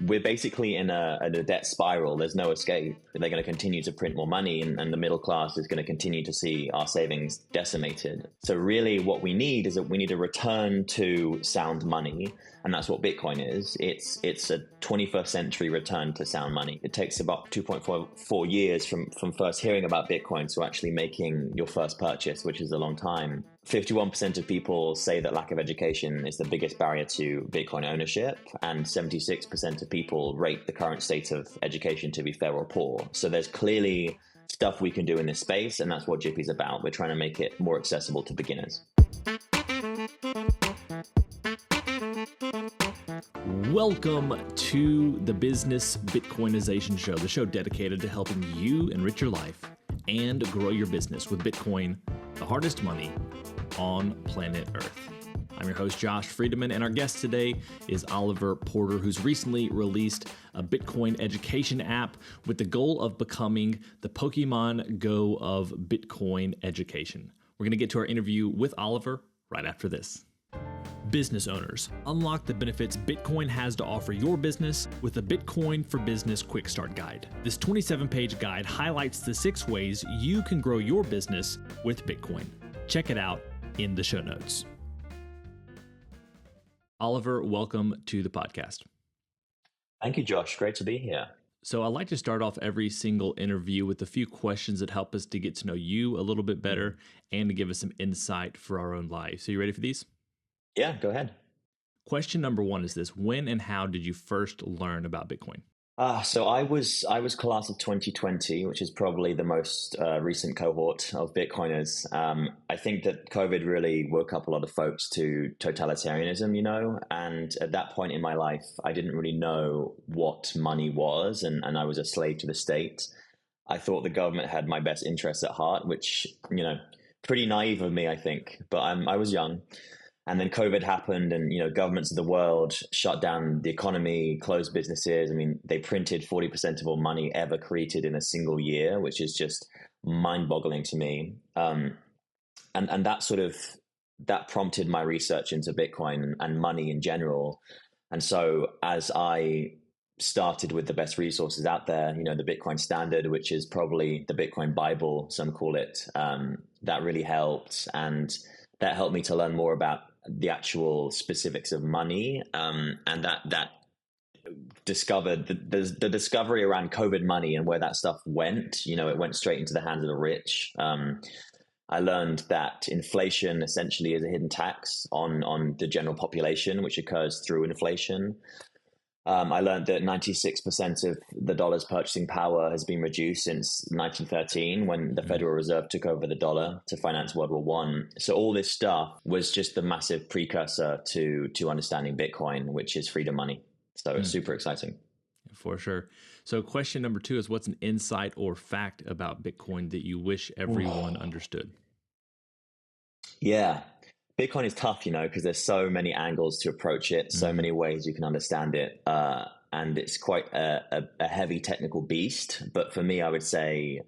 we're basically in a debt spiral. There's no escape. They're going to continue to print more money, and the middle class is going to continue to see our savings decimated. So really what we need is that we need a return to sound money. And that's what Bitcoin is. It's a 21st century return to sound money. It takes about 2.4 years from first hearing about Bitcoin to actually making your first purchase, which is a long time. 51% of people say that lack of education is the biggest barrier to Bitcoin ownership, and 76% of people rate the current state of education to be fair or poor. So there's clearly stuff we can do in this space, and that's what Jippy's about. We're trying to make it more accessible to beginners. Welcome to the Business Bitcoinization Show, the show dedicated to helping you enrich your life and grow your business with Bitcoin, the hardest money on planet Earth. I'm your host, Josh Friedeman, and our guest today is Oliver Porter, who's recently released a Bitcoin education app with the goal of becoming the Pokemon Go of Bitcoin education. We're going to get to our interview with Oliver right after this. Business owners, unlock the benefits Bitcoin has to offer your business with the Bitcoin for Business Quick Start Guide. This 27-page guide highlights the 6 ways you can grow your business with Bitcoin. Check it out in the show notes. Oliver, welcome to the podcast. Thank you, Josh. Great to be here. So I like to start off every single interview with a few questions that help us to get to know you a little bit better and to give us some insight for our own lives. So you ready for these? Yeah, go ahead. Question number 1 is this: when and how did you first learn about Bitcoin? So I was class of 2020, which is probably the most recent cohort of Bitcoiners. I think that COVID really woke up a lot of folks to totalitarianism, and at that point in my life, I didn't really know what money was, and I was a slave to the state. I thought the government had my best interests at heart, which, pretty naive of me, I think, but I was young. And then COVID happened, and governments of the world shut down the economy, closed businesses. I mean, they printed 40% of all money ever created in a single year, which is just mind-boggling to me. And that prompted my research into Bitcoin and money in general. And so as I started with the best resources out there, the Bitcoin Standard, which is probably the Bitcoin Bible, some call it, that really helped, and that helped me to learn more about the actual specifics of money, and that discovered the discovery around COVID money and where that stuff went. It went straight into the hands of the rich. I learned that inflation essentially is a hidden tax on the general population, which occurs through inflation. I learned that 96% of the dollar's purchasing power has been reduced since 1913, when the Federal Reserve took over the dollar to finance World War I. So all this stuff was just the massive precursor to understanding Bitcoin, which is freedom money. So it's super exciting. For sure. So question number 2 is, what's an insight or fact about Bitcoin that you wish everyone understood? Yeah. Bitcoin is tough, because there's so many angles to approach it, so many ways you can understand it. And it's quite a heavy technical beast. But for me, I would say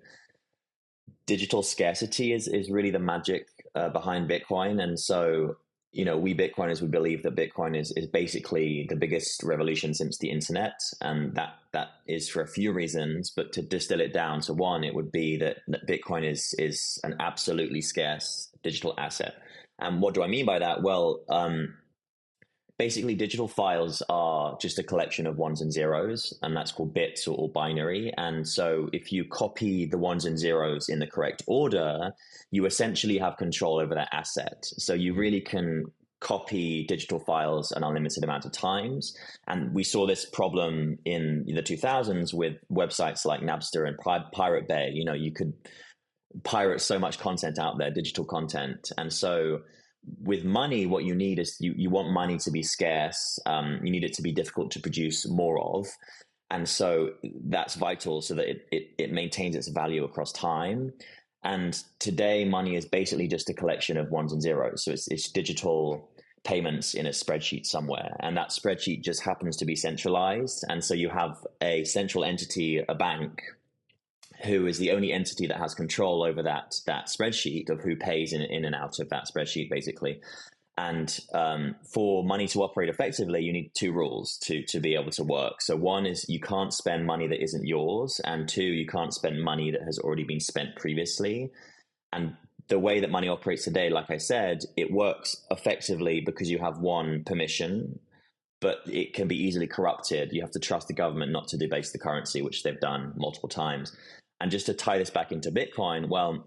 digital scarcity is really the magic behind Bitcoin. And so, we Bitcoiners, we believe that Bitcoin is basically the biggest revolution since the internet. And that is for a few reasons. But to distill it down to one, it would be that Bitcoin is an absolutely scarce digital asset. And what do I mean by that? Well, basically, digital files are just a collection of ones and zeros, and that's called bits or binary. And so if you copy the ones and zeros in the correct order, you essentially have control over that asset. So you really can copy digital files an unlimited amount of times. And we saw this problem in the 2000s with websites like Napster and Pirate Bay. You could pirate so much content out there, digital content. And so with money, what you need is you want money to be scarce. You need it to be difficult to produce more of. And so that's vital so that it maintains its value across time. And today, money is basically just a collection of ones and zeros. So it's digital payments in a spreadsheet somewhere. And that spreadsheet just happens to be centralized. And so you have a central entity, a bank, who is the only entity that has control over that spreadsheet of who pays in and out of that spreadsheet, basically. And for money to operate effectively, you need two rules to be able to work. So one is you can't spend money that isn't yours. And two, you can't spend money that has already been spent previously. And the way that money operates today, like I said, it works effectively because you have one permission, but it can be easily corrupted. You have to trust the government not to debase the currency, which they've done multiple times. And just to tie this back into Bitcoin, well,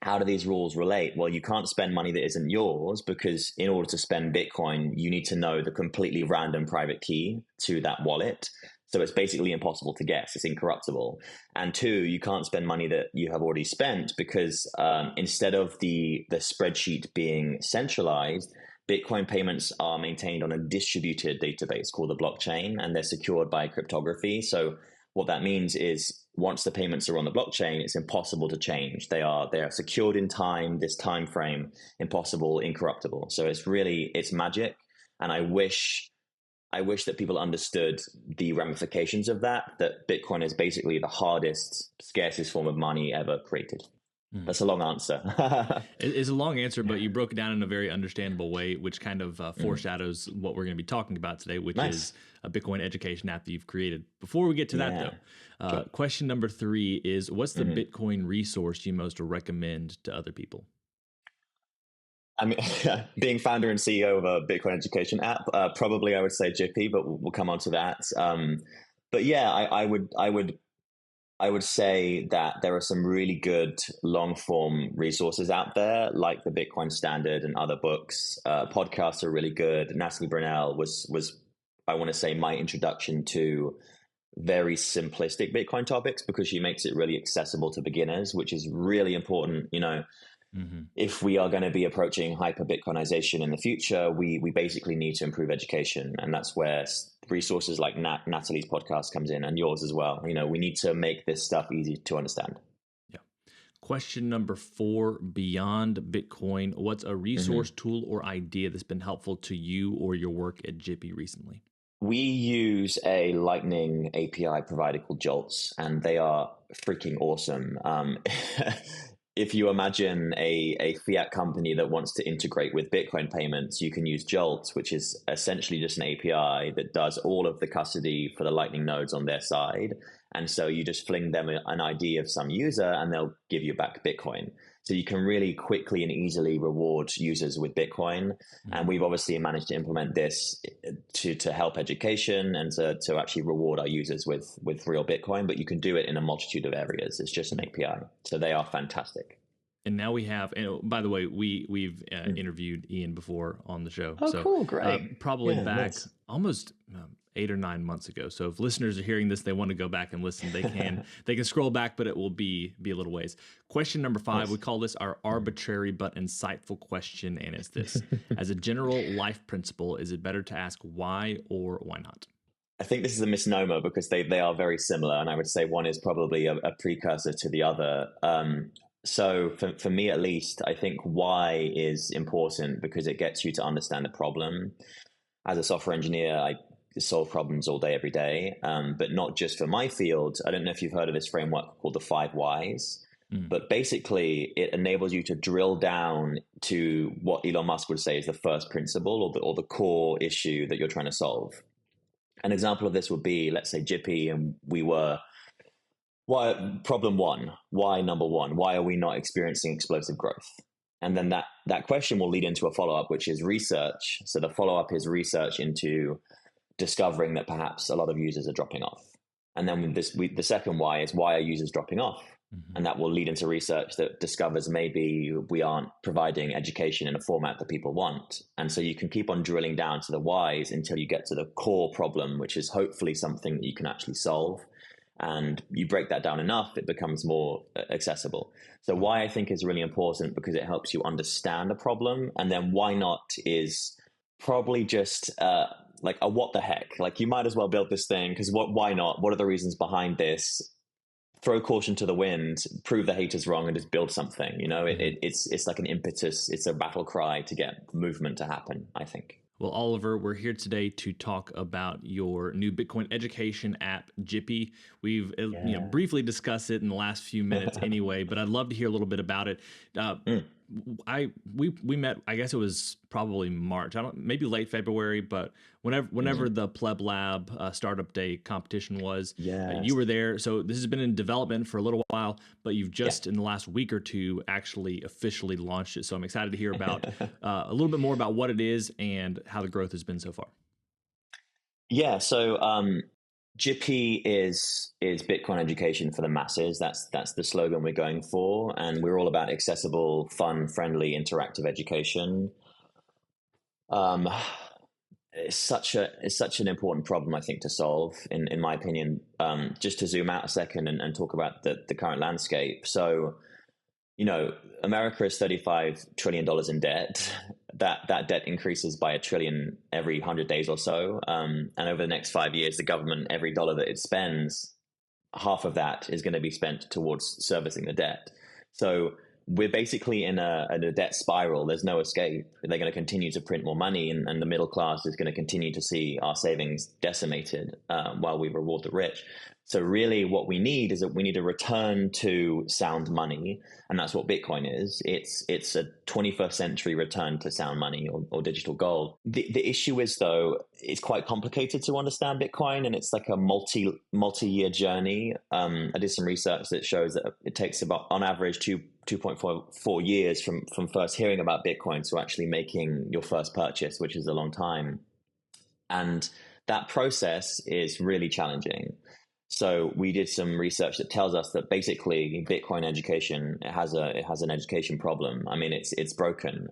how do these rules relate? Well, you can't spend money that isn't yours because in order to spend Bitcoin, you need to know the completely random private key to that wallet. So it's basically impossible to guess. It's incorruptible. And two, you can't spend money that you have already spent because instead of the spreadsheet being centralized, Bitcoin payments are maintained on a distributed database called the blockchain, and they're secured by cryptography. So what that means is once the payments are on the blockchain, it's impossible to change. They are secured in time, this time frame, impossible, incorruptible. So it's magic. And I wish that people understood the ramifications of that Bitcoin is basically the hardest, scarcest form of money ever created. That's a long answer. It's a long answer, but you broke it down in a very understandable way, which kind of foreshadows what we're going to be talking about today, which is a Bitcoin education app that you've created. Before we get to that, though, sure. Question number 3 is, what's the Bitcoin resource you most recommend to other people? I mean, being founder and CEO of a Bitcoin education app, probably I would say Jippy, but we'll come on to that. But yeah, I would say that there are some really good long form resources out there, like the Bitcoin Standard and other books. Podcasts are really good. Natalie Brunell was I want to say my introduction to very simplistic Bitcoin topics because she makes it really accessible to beginners, which is really important. If we are going to be approaching hyper Bitcoinization in the future, we basically need to improve education. And that's where resources like Natalie's podcast comes in, and yours as well. We need to make this stuff easy to understand. Yeah. Question number 4, beyond Bitcoin, what's a resource, tool, or idea that's been helpful to you or your work at Jippy recently? We use a Lightning API provider called Jolts, and they are freaking awesome. If you imagine a fiat company that wants to integrate with Bitcoin payments, you can use Jolt, which is essentially just an API that does all of the custody for the Lightning nodes on their side. And so you just fling them an ID of some user and they'll give you back Bitcoin. So you can really quickly and easily reward users with Bitcoin. And we've obviously managed to implement this to help education and to actually reward our users with real Bitcoin. But you can do it in a multitude of areas. It's just an API. So they are fantastic. And now we have, and by the way, we've interviewed Ian before on the show. Oh, so, cool, great. Probably back almost 8 or 9 months ago. So if listeners are hearing this, they want to go back and listen, they can. They can scroll back, but it will be a little ways. Question number 5, we call this our arbitrary but insightful question, and it's this: as a general life principle, is it better to ask why or why not? I think this is a misnomer because they are very similar, and I would say one is probably a precursor to the other. So for me, at least, I think why is important because it gets you to understand the problem. As a software engineer, I solve problems all day, every day, but not just for my field. I don't know if you've heard of this framework called the 5 whys, but basically it enables you to drill down to what Elon Musk would say is the first principle or the core issue that you're trying to solve. An example of this would be, let's say Jippy, and we were problem 1, why number 1, why are we not experiencing explosive growth? And then that question will lead into a follow-up, which is research. So the follow-up is research into discovering that perhaps a lot of users are dropping off. And then the second why is, why are users dropping off? And that will lead into research that discovers maybe we aren't providing education in a format that people want. And so you can keep on drilling down to the whys until you get to the core problem, which is hopefully something that you can actually solve. And you break that down enough, it becomes more accessible. So why I think is really important because it helps you understand the problem. And then why not is probably just like a what the heck? Like you might as well build this thing because why not? What are the reasons behind this? Throw caution to the wind, prove the haters wrong, and just build something. It's like an impetus. It's a battle cry to get movement to happen, I think. Well, Oliver, we're here today to talk about your new Bitcoin education app, Jippy. We've briefly discussed it in the last few minutes anyway, but I'd love to hear a little bit about it. we met. I guess it was probably March. I don't maybe late February, but whenever the Pleb Lab startup day competition was, you Yes. were there. So this has been in development for a little while, but you've Yeah. just in the last week or two actually officially launched it. So I'm excited to hear about a little bit more about what it is and how the growth has been so far. Yeah. So Jippy is Bitcoin education for the masses. That's the slogan we're going for, and we're all about accessible, fun, friendly, interactive education. Um, it's such an important problem, I think, to solve. In my opinion, just to zoom out a second and talk about the current landscape. So, America is $35 trillion in debt. That debt increases by $1 trillion every 100 days or so. And over the next 5 years, the government, every dollar that it spends, half of that is going to be spent towards servicing the debt. So we're basically in a debt spiral. There's no escape. They're going to continue to print more money, and the middle class is going to continue to see our savings decimated while we reward the rich. So really what we need is that we need a return to sound money, and that's what Bitcoin is. It's a 21st century return to sound money or digital gold. The issue is, though, it's quite complicated to understand Bitcoin, and it's like a multi-year journey. I did some research that shows that it takes about, on average, 2.4 years from first hearing about Bitcoin to actually making your first purchase, which is a long time. And that process is really challenging. So we did some research that tells us that basically Bitcoin education, it has an education problem. I mean, it's broken.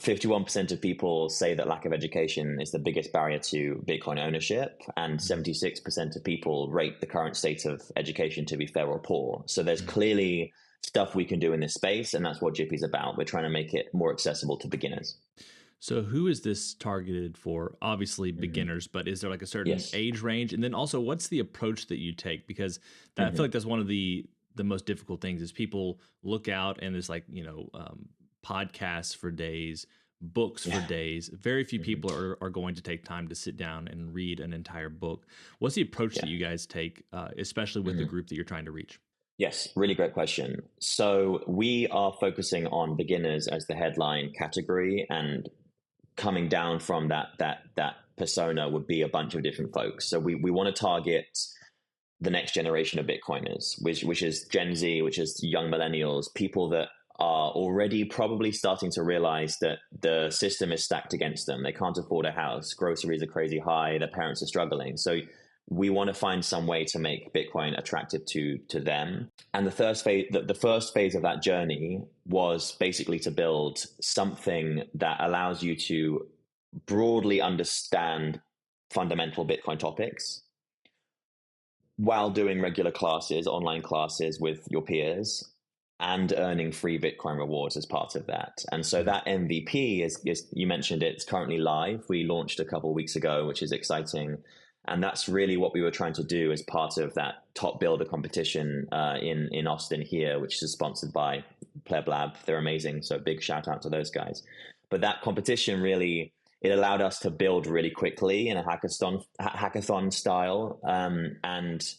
51% of people say that lack of education is the biggest barrier to Bitcoin ownership, and 76% of people rate the current state of education to be fair or poor. So there's clearly stuff we can do in this space, and that's what Jippy's about. We're trying to make it more accessible to beginners. So who is this targeted for? Obviously beginners, but is there like a certain age range? And then also, what's the approach that you take? Because I feel like that's one of the most difficult things is people look out and there's like, podcasts for days, books for days. Very few people are going to take time to sit down and read an entire book. What's the approach that you guys take, especially with the group that you're trying to reach? Yes, really great question. So we are focusing on beginners as the headline category, and coming down from that persona would be a bunch of different folks. So we want to target the next generation of Bitcoiners, which is Gen Z, which is young millennials, people that are already probably starting to realize that the system is stacked against them. They can't afford a house. Groceries are crazy high. Their parents are struggling. So we want to find some way to make Bitcoin attractive to them. And the first phase of that journey was basically to build something that allows you to broadly understand fundamental Bitcoin topics while doing regular classes, online classes with your peers, and earning free Bitcoin rewards as part of that. And so that MVP is you mentioned it's currently live. We launched a couple of weeks ago, which is exciting. And that's really what we were trying to do as part of that top builder competition in Austin here, which is sponsored by Pleb Lab. They're amazing. So big shout out to those guys. But that competition really, it allowed us to build really quickly in a hackathon style and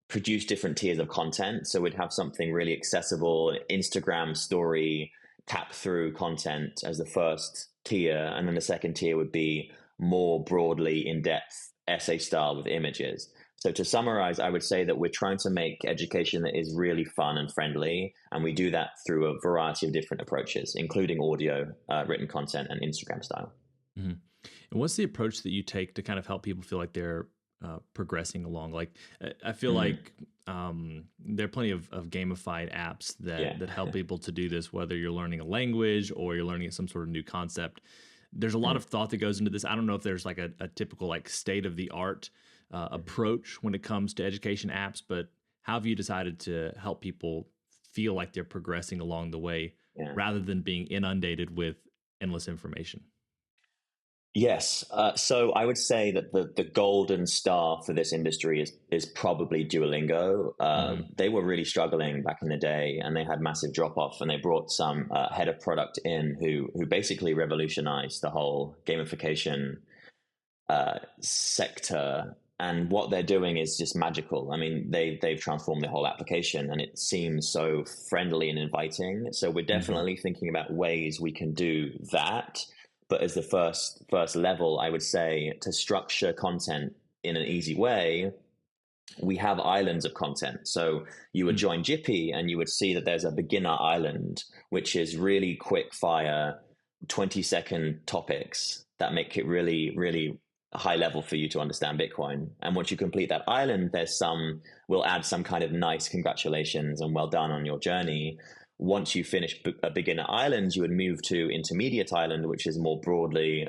produce different tiers of content. So we'd have something really accessible, Instagram story, tap through content as the first tier. And then the second tier would be more broadly in-depth essay style with images. So to summarize, I would say that we're trying to make education that is really fun and friendly. And we do that through a variety of different approaches, including audio, written content, and Instagram style. Mm-hmm. And what's the approach that you take to kind of help people feel like they're progressing along? Like, I feel like there are plenty of gamified apps that help people to do this, whether you're learning a language or you're learning some sort of new concept. There's a lot of thought that goes into this. I don't know if there's like a typical like state of the art approach when it comes to education apps, but how have you decided to help people feel like they're progressing along the way rather than being inundated with endless information? Yes. So I would say that the golden star for this industry is probably Duolingo. They were really struggling back in the day, and they had massive drop off. And they brought some head of product in who basically revolutionized the whole gamification sector and what they're doing is just magical. I mean, they've transformed the whole application, and it seems so friendly and inviting. So we're definitely thinking about ways we can do that. But as the first level, I would say, to structure content in an easy way, we have islands of content. So you would join Jippy and you would see that there's a beginner island, which is really quick fire, 20-second topics that make it really, really high level for you to understand Bitcoin. And once you complete that island, we'll add some kind of nice congratulations and well done on your journey. Once you finish a beginner island, you would move to intermediate island, which is more broadly,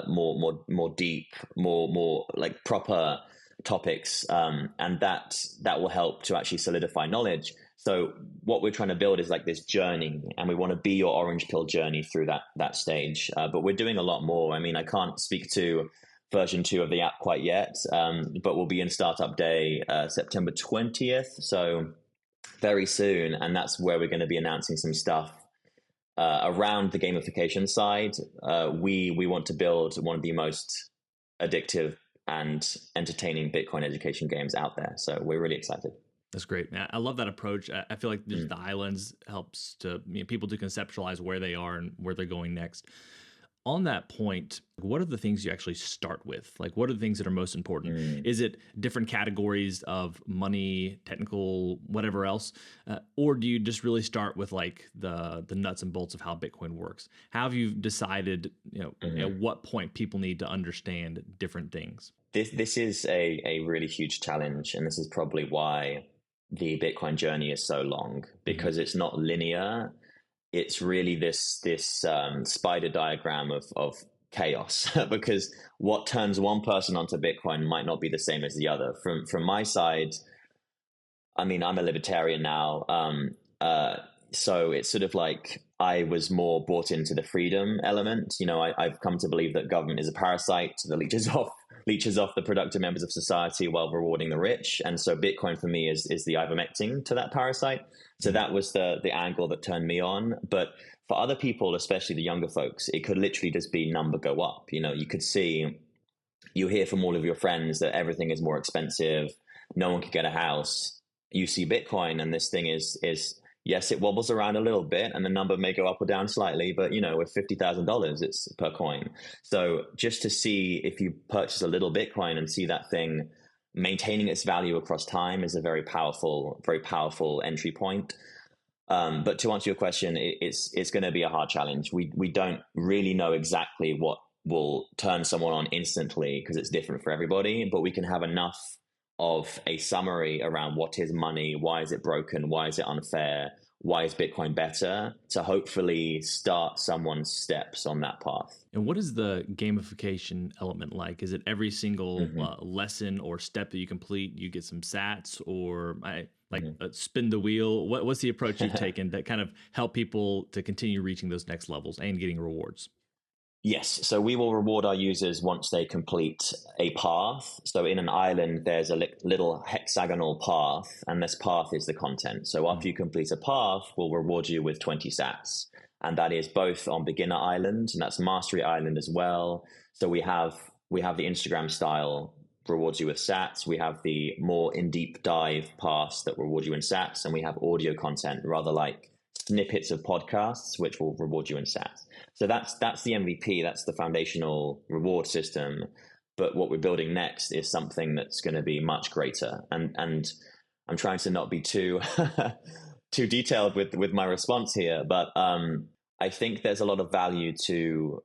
more deep, more like proper topics, and that will help to actually solidify knowledge. So what we're trying to build is like this journey, and we want to be your orange pill journey through that stage. But we're doing a lot more. I mean, I can't speak to version 2 of the app quite yet, but we'll be in startup day September 20th, so very soon, and that's where we're going to be announcing some stuff around the gamification side. We want to build one of the most addictive and entertaining Bitcoin education games out there. So we're really excited. That's great. I love that approach. I feel like the islands helps to people to conceptualize where they are and where they're going next. On that point, what are the things you actually start with? Like, what are the things that are most important? Is it different categories of money, technical, whatever else? Or do you just really start with like the nuts and bolts of how Bitcoin works? How have you decided, at what point people need to understand different things? This is a really huge challenge. And this is probably why the Bitcoin journey is so long, because it's not linear. It's really this spider diagram of chaos, because what turns one person onto Bitcoin might not be the same as the other. From my side, I mean, I'm a libertarian now, so it's sort of like I was more bought into the freedom element. I've come to believe that government is a parasite that leeches off the productive members of society while rewarding the rich. And so Bitcoin for me is the ivermectin to that parasite. So that was the angle that turned me on. But for other people, especially the younger folks, it could literally just be number go up. You could see, you hear from all of your friends that everything is more expensive. No one could get a house. You see Bitcoin, and this thing is yes, it wobbles around a little bit, and the number may go up or down slightly, but with $50,000, it's per coin. So just to see, if you purchase a little Bitcoin and see that thing maintaining its value across time, is a very powerful entry point. But to answer your question, it's going to be a hard challenge. We don't really know exactly what will turn someone on instantly, because it's different for everybody, but we can have enough of a summary around what is money, why is it broken, why is it unfair, why is Bitcoin better, to hopefully start someone's steps on that path. And what is the gamification element like? Is it every single lesson or step that you complete, you get some sats, or spin the wheel? What's the approach you've taken that kind of help people to continue reaching those next levels and getting rewards? Yes. So we will reward our users once they complete a path. So in an island, there's a little hexagonal path, and this path is the content. So after you complete a path, we'll reward you with 20 sats. And that is both on beginner island, and that's mastery island as well. So we have the Instagram style rewards you with sats. We have the more in deep dive paths that reward you in sats. And we have audio content, rather like snippets of podcasts, which will reward you in sats. So that's the MVP. That's the foundational reward system. But what we're building next is something that's going to be much greater. And I'm trying to not be too detailed with my response here, but I think there's a lot of value to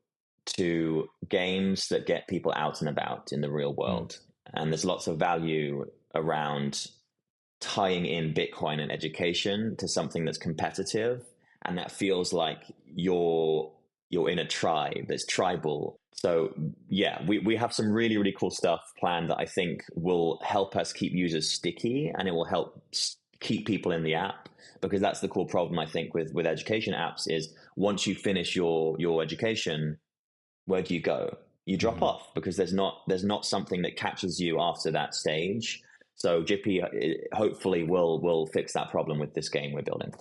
games that get people out and about in the real world. And there's lots of value around tying in Bitcoin and education to something that's competitive, and that feels like you're in a tribe, that's tribal. So yeah, we have some really, really cool stuff planned that I think will help us keep users sticky, and it will help keep people in the app, because that's the core problem I think with education apps is once you finish your education, where do you go? You drop off, because there's not something that catches you after that stage. So Jippy hopefully will fix that problem with this game we're building.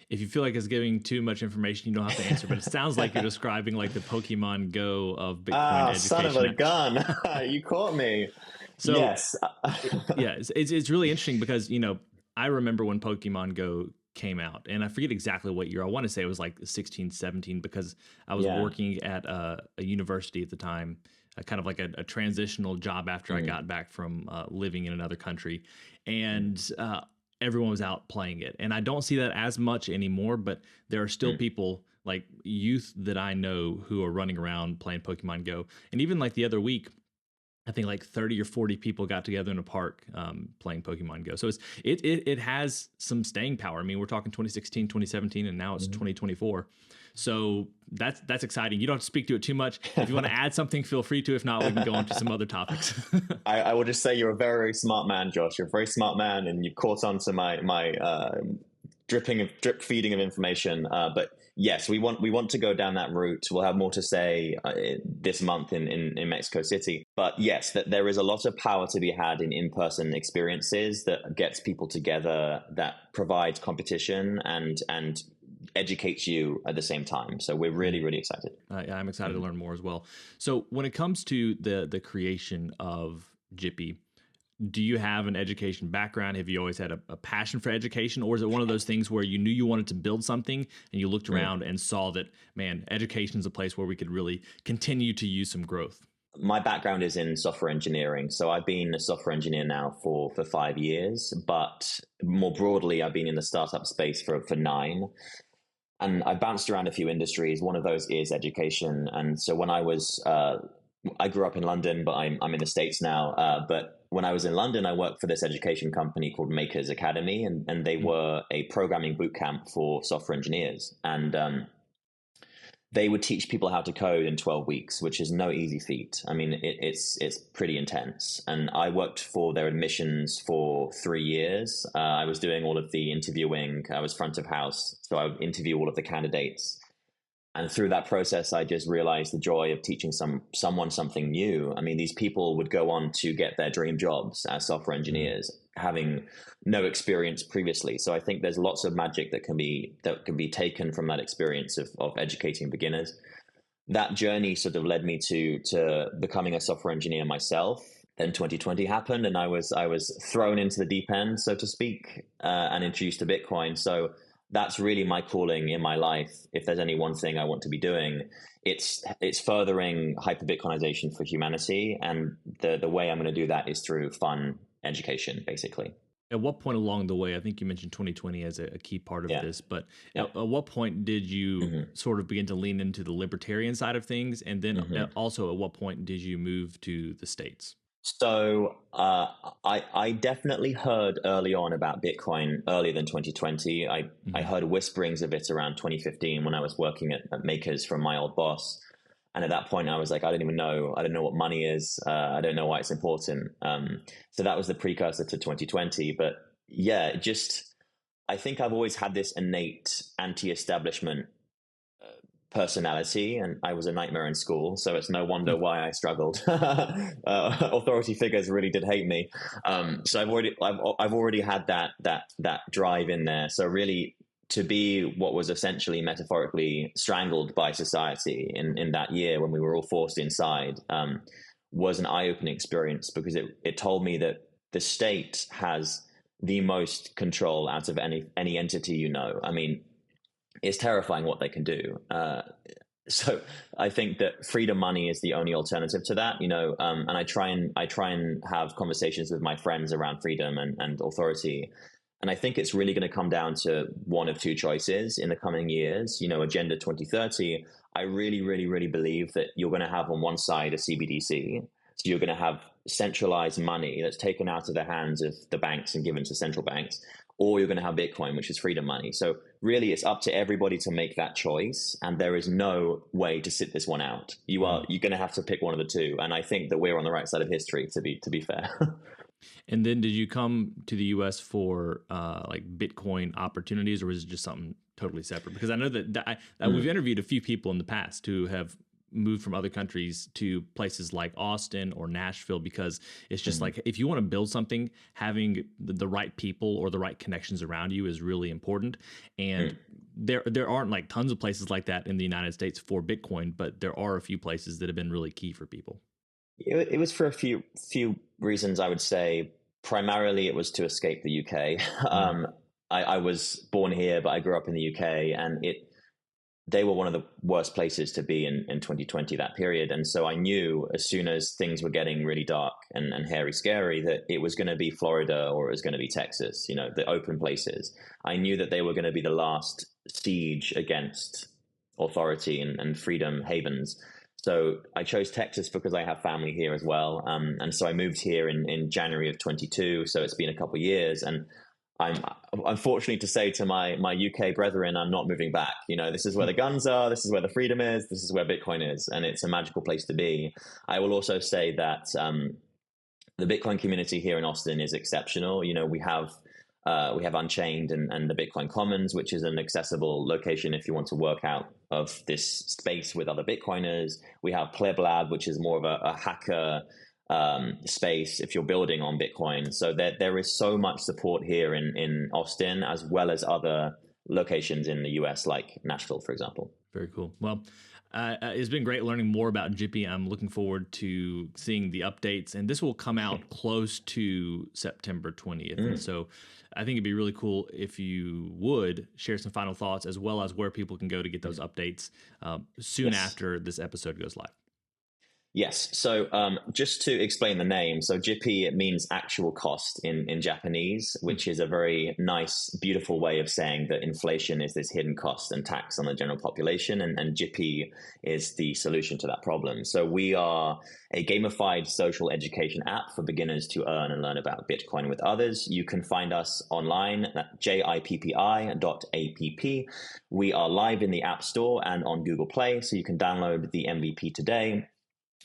If you feel like it's giving too much information, you don't have to answer, but it sounds like you're describing like the Pokemon Go of Bitcoin education. Son of a gun. You caught me. So Yes. yeah, it's really interesting because, you know, I remember when Pokemon Go came out, and I forget exactly what year. I want to say it was like 16, 17, because I was Yeah. working at a university at the time, kind of like a transitional job after I Mm, got back from living in another country. mm, And everyone was out playing it. And I don't see that as much anymore, but there are still mm. people like youth that I know who are running around playing Pokemon Go. And even like the other week, I think like 30 or 40 people got together in a park playing Pokemon Go. So it has some staying power. I mean, we're talking 2016, 2017, and now it's Mhm. 2024. So that's exciting. You don't have to speak to it too much. If you want to add something, feel free to. If not, we can go on to some other topics. I will just say you're a very, very smart man, Josh. You're a very smart man, and you caught on to my drip feeding of information. But yes, we want to go down that route. We'll have more to say this month in Mexico City. But yes, that there is a lot of power to be had in person experiences that gets people together, that provides competition and educates you at the same time. So we're really, really excited. I'm excited to Mhm. learn more as well. So when it comes to the creation of Jippy, do you have an education background? Have you always had a passion for education? Or is it one of those things where you knew you wanted to build something and you looked Mm. around and saw that, man, education is a place where we could really continue to use some growth? My background is in software engineering. So I've been a software engineer now for 5 years, but more broadly, I've been in the startup space for 9. And I bounced around a few industries. One of those is education. And so when I grew up in London, but I'm in the States now. But when I was in London, I worked for this education company called Makers Academy, and they were a programming boot camp for software engineers. And they would teach people how to code in 12 weeks, which is no easy feat. I mean, it's pretty intense. And I worked for their admissions for 3 years. I was doing all of the interviewing. I was front of house, so I would interview all of the candidates. And through that process, I just realized the joy of teaching someone something new. I mean, these people would go on to get their dream jobs as software engineers, having no experience previously. So I think there's lots of magic that can be taken from that experience of educating beginners. That journey sort of led me to becoming a software engineer myself. Then 2020 happened, and I was thrown into the deep end, so to speak, and introduced to Bitcoin. So that's really my calling in my life. If there's any one thing I want to be doing, it's furthering hyper Bitcoinization for humanity, and the way I'm going to do that is through fun education, basically. At what point along the way, I think you mentioned 2020 as a key part of Yeah, this, but yeah. at what point did you Hmm. sort of begin to lean into the libertarian side of things? And then Hmm. also, at what point did you move to the States? So I definitely heard early on about Bitcoin earlier than 2020. I Hmm. heard whisperings of it around 2015 when I was working at Makers from my old boss. And at that point, I was like, I don't even know. I don't know what money is. I don't know why it's important. So that was the precursor to 2020. But yeah, just I think I've always had this innate anti-establishment personality, and I was a nightmare in school, so it's no wonder why I struggled. Authority figures really did hate me, so I've already had that drive in there. So really, to be what was essentially metaphorically strangled by society in that year when we were all forced inside, was an eye-opening experience, because it told me that the state has the most control out of any entity. I mean, it's terrifying what they can do. So I think that freedom money is the only alternative to that, and I try and have conversations with my friends around freedom and authority. And I think it's really going to come down to one of two choices in the coming years. Agenda 2030. I really, really, really believe that you're going to have on one side a CBDC. So you're going to have centralized money that's taken out of the hands of the banks and given to central banks, or you're going to have Bitcoin, which is freedom money. So really, it's up to everybody to make that choice, and there is no way to sit this one out. You're going to have to pick one of the two, and I think that we're on the right side of history. To be fair. And then did you come to the US for like Bitcoin opportunities, or was it just something totally separate? Because I know that we've interviewed a few people in the past who have moved from other countries to places like Austin or Nashville, because it's just like, if you want to build something, having the right people or the right connections around you is really important. And there aren't like tons of places like that in the United States for Bitcoin, but there are a few places that have been really key for people. It was for a few reasons, I would say. Primarily, it was to escape the UK. Mm. I was born here, but I grew up in the UK, and they were one of the worst places to be in 2020, that period. And so I knew as soon as things were getting really dark and hairy, scary, that it was going to be Florida or it was going to be Texas, the open places. I knew that they were going to be the last siege against authority and freedom havens. So I chose Texas because I have family here as well. And so I moved here in January of 22. So it's been a couple of years. And I'm unfortunately to say to my UK brethren, I'm not moving back. This is where the guns are. This is where the freedom is. This is where Bitcoin is. And it's a magical place to be. I will also say that the Bitcoin community here in Austin is exceptional. We have Unchained and the Bitcoin Commons, which is an accessible location if you want to work out of this space with other Bitcoiners. We have PlebLab, which is more of a hacker space if you're building on Bitcoin. So there is so much support here in Austin, as well as other locations in the US, like Nashville, for example. Very cool. Well, it's been great learning more about Jippy. I'm looking forward to seeing the updates, and this will come out close to September 20th. And so I think it'd be really cool if you would share some final thoughts, as well as where people can go to get those updates soon after this episode goes live. Yes. So just to explain the name, so Jippy, it means actual cost in Japanese, which is a very nice, beautiful way of saying that inflation is this hidden cost and tax on the general population. And Jippy is the solution to that problem. So we are a gamified social education app for beginners to earn and learn about Bitcoin with others. You can find us online at jippi.app. We are live in the App Store and on Google Play, so you can download the MVP today.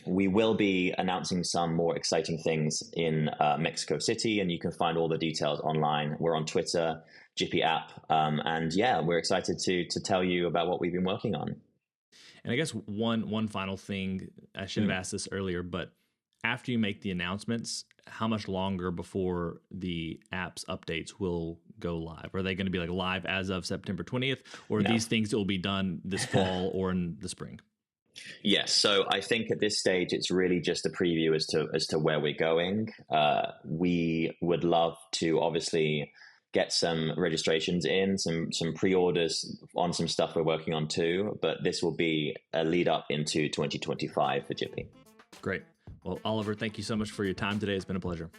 We will be announcing some more exciting things in Mexico City, and you can find all the details online. We're on Twitter, Jippy app, and we're excited to tell you about what we've been working on. And I guess one final thing, I should have asked this earlier, but after you make the announcements, how much longer before the app's updates will go live? Are they going to be live as of September 20th, or are these things that will be done this fall or in the spring? Yes. So I think at this stage, it's really just a preview as to where we're going. We would love to obviously get some registrations in, some pre-orders on some stuff we're working on too, but this will be a lead up into 2025 for Jippy. Great. Well, Oliver, thank you so much for your time today. It's been a pleasure.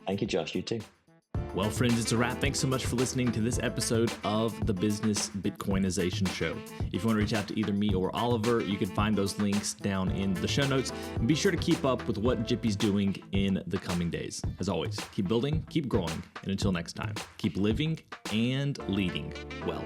Thank you, Josh. You too. Well, friends, it's a wrap. Thanks so much for listening to this episode of the Business Bitcoinization Show. If you want to reach out to either me or Oliver, you can find those links down in the show notes. And be sure to keep up with what Jippy's doing in the coming days. As always, keep building, keep growing, and until next time, keep living and leading well.